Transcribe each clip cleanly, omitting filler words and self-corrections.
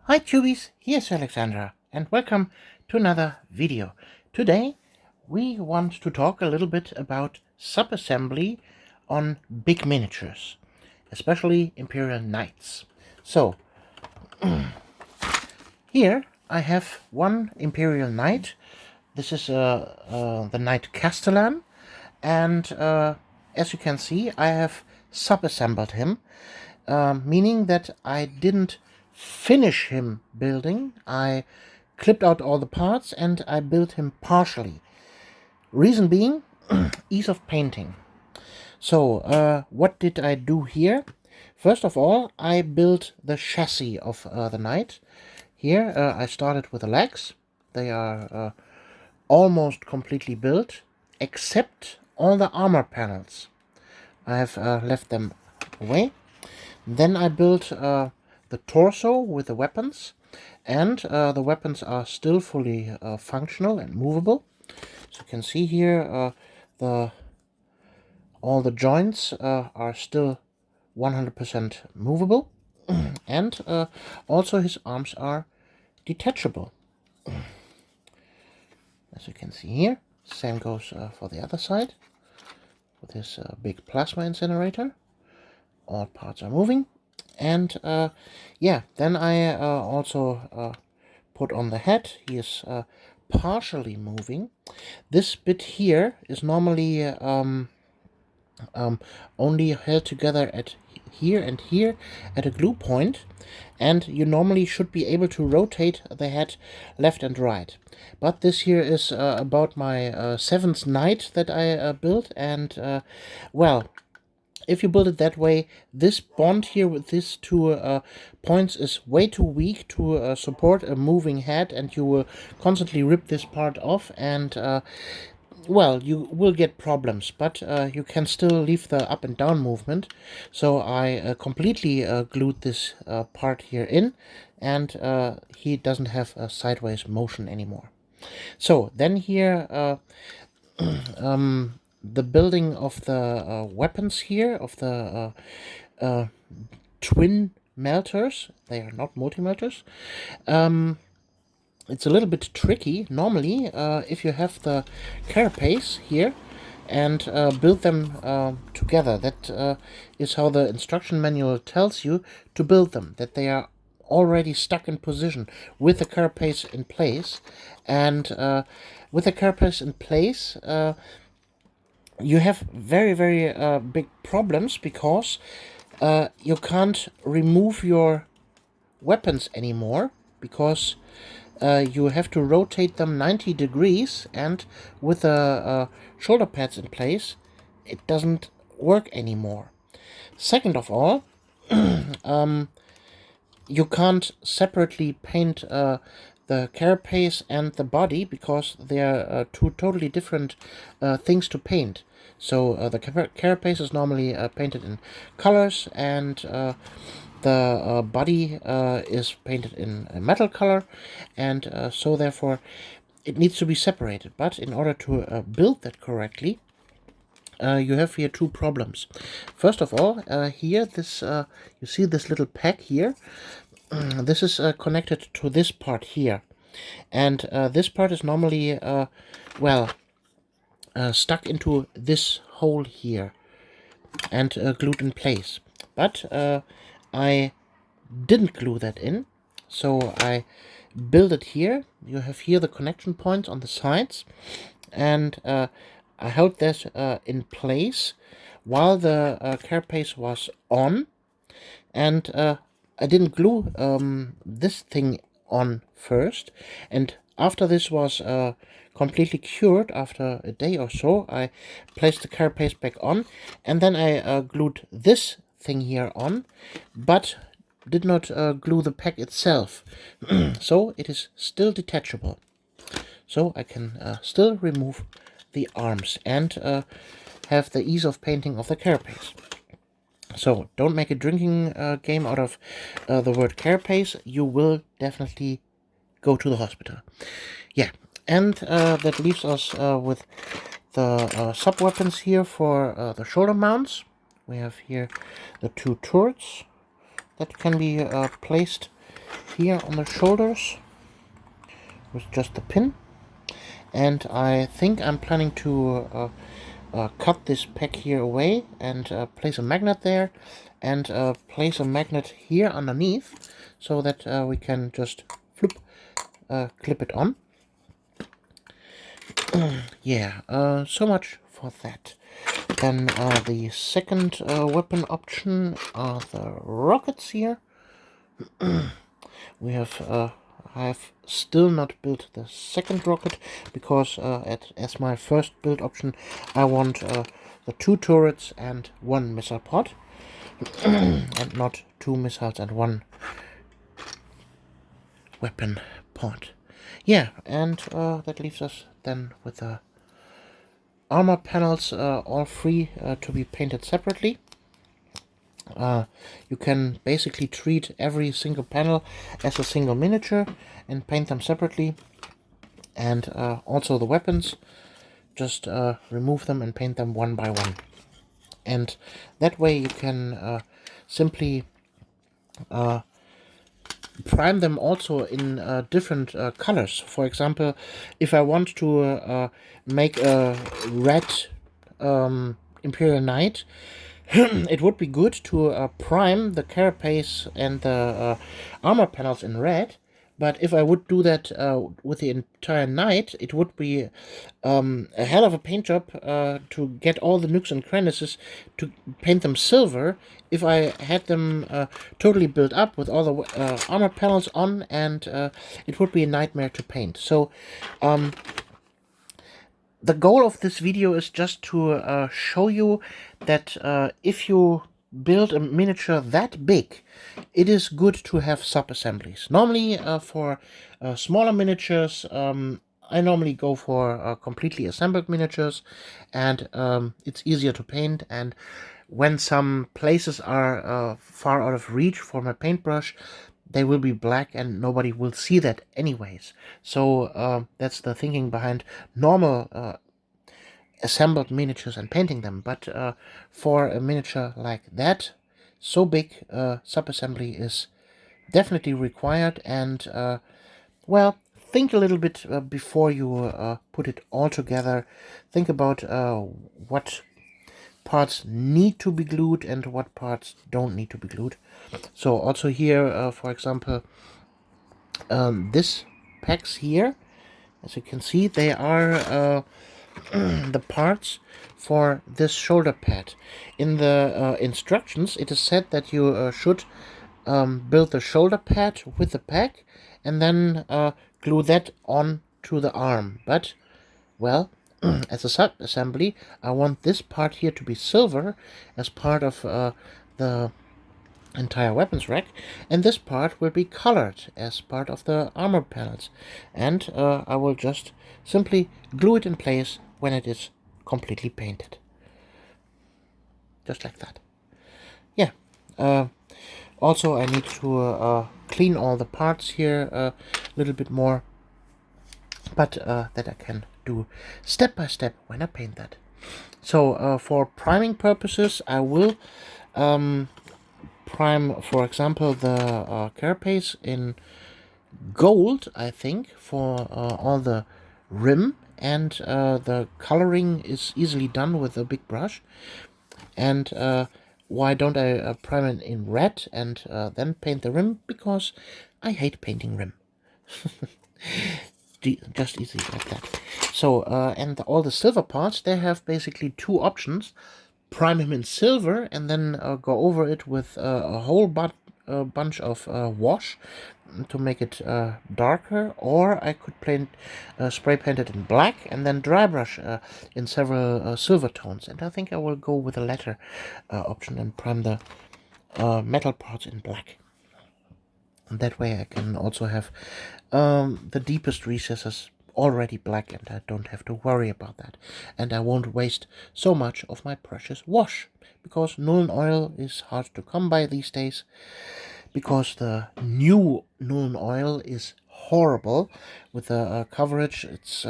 Hi Tubies, here's Alexandra and welcome to another video. Today we want to talk a little bit about subassembly on big miniatures, especially Imperial Knights. So here I have one Imperial Knight. This is the Knight Castellan, and as you can see I have subassembled him, meaning that I didn't finish him building. I clipped out all the parts and I built him partially. Reason being, ease of painting. So, what did I do here? First of all, I built the chassis of the knight. Here, I started with the legs. They are almost completely built, except all the armor panels. I have left them away. Then I built the torso with the weapons, and the weapons are still fully functional and movable. So you can see here all the joints are still 100% movable, and also his arms are detachable, as you can see here. Same goes for the other side with his big plasma incinerator. All parts are moving, and yeah, then I also put on the head. He is partially moving. This bit here is normally only held together at here and here at a glue point, and you normally should be able to rotate the head left and right. But this here is about my seventh knight that I built, and well, if you build it that way, this bond here with these two points is way too weak to support a moving head, and you will constantly rip this part off, and well, you will get problems, but you can still leave the up and down movement. So I completely glued this part here in, and he doesn't have a sideways motion anymore. So then here the building of the weapons here, of the twin melters, they are not multi-melters. It's a little bit tricky. Normally, if you have the carapace here and build them together, that is how the instruction manual tells you to build them, that they are already stuck in position with the carapace in place. And with the carapace in place, you have very, very big problems, because you can't remove your weapons anymore, because you have to rotate them 90 degrees, and with the shoulder pads in place, it doesn't work anymore. Second of all, you can't separately paint the carapace and the body, because they are two totally different things to paint. So the carapace is normally painted in colors, and the body is painted in a metal color, and so therefore it needs to be separated. But in order to build that correctly, you have here two problems. First of all, here this you see this little pack here. This is connected to this part here, and this part is normally well stuck into this hole here and glued in place. But I didn't glue that in, so I build it here. You have here the connection points on the sides, and I held this in place while the carapace was on, and I didn't glue this thing on first, and after this was completely cured, after a day or so, I placed the carapace back on, and then I glued this thing here on, but did not glue the pack itself. So it is still detachable. So I can still remove the arms and have the ease of painting of the carapace. So don't make a drinking game out of the word carapace. You will definitely go to the hospital. Yeah, and that leaves us with the sub-weapons here for the shoulder mounts. We have here the two turrets that can be placed here on the shoulders with just the pin. And I think I'm planning to cut this peg here away and place a magnet there, and place a magnet here underneath, so that we can just flip, clip it on. Yeah, so much for that. Then the second weapon option are the rockets here. We have I've still not built the second rocket because as my first build option I want the 2 turrets and 1 missile pod and not 2 missiles and 1 weapon pod. Yeah, and that leaves us then with the armor panels, all 3 to be painted separately. You can basically treat every single panel as a single miniature and paint them separately. And also the weapons, just remove them and paint them one by one. And that way you can simply prime them also in different colors. For example, if I want to make a red Imperial Knight, it would be good to prime the carapace and the armor panels in red. But if I would do that with the entire knight, it would be a hell of a paint job to get all the nooks and crannies to paint them silver if I had them totally built up with all the armor panels on, and it would be a nightmare to paint. So the goal of this video is just to show you that if you build a miniature that big, it is good to have sub-assemblies. Normally for smaller miniatures, I normally go for completely assembled miniatures, and it's easier to paint. And when some places are far out of reach for my paintbrush, they will be black and nobody will see that anyways. So that's the thinking behind normal assembled miniatures and painting them. But for a miniature like that, so big, sub-assembly is definitely required. And well, think a little bit before you put it all together. Think about what parts need to be glued and what parts don't need to be glued. So also here, for example, this pegs here, as you can see, they are the parts for this shoulder pad. In the instructions, it is said that you should build the shoulder pad with the peg and then glue that on to the arm. But, well, as a sub-assembly, I want this part here to be silver as part of the entire weapons rack, and this part will be colored as part of the armor panels, and I will just simply glue it in place when it is completely painted, just like that. Yeah, also I need to clean all the parts here a little bit more, but that I can do step by step when I paint that. So for priming purposes, I will prime, for example, the carapace in gold, I think, for all the rim, and the coloring is easily done with a big brush. And why don't I prime it in red and then paint the rim? Because I hate painting rim. Just easy like that. So and all the silver parts, they have basically 2 options: prime him in silver and then go over it with a whole bunch of wash to make it darker, or I could spray paint it in black and then dry brush in several silver tones. And I think I will go with the latter option and prime the metal parts in black. And that way I can also have the deepest recesses already black, and I don't have to worry about that. And I won't waste so much of my precious wash, because Nuln oil is hard to come by these days, because the new Nuln oil is horrible with the coverage. It's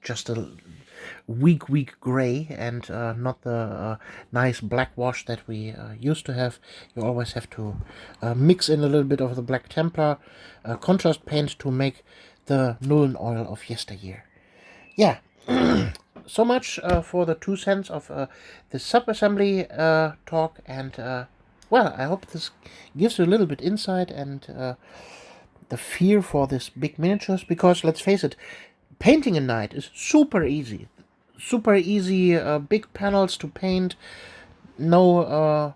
just a weak gray and not the nice black wash that we used to have. You always have to mix in a little bit of the Black Templar contrast paint to make the Nuln Oil of yesteryear. Yeah, so much for the 2 cents of the Subassembly talk, and well, I hope this gives you a little bit insight and the fear for this big miniatures, because let's face it, painting a knight is super easy. Super easy, big panels to paint, no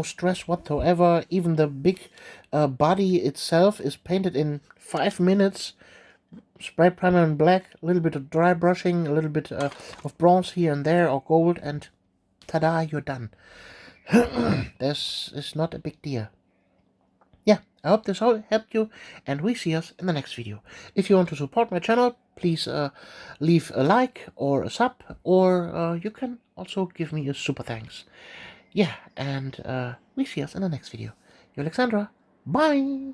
stress whatsoever. Even the big body itself is painted in 5 minutes. Spray primer in black, a little bit of dry brushing, a little bit of bronze here and there, or gold, and ta-da, you're done. This is not a big deal. Yeah, I hope this all helped you, and we see us in the next video. If you want to support my channel, please leave a like or a sub, or you can also give me a super thanks. Yeah, and we see us in the next video. You're Alexandra. Bye!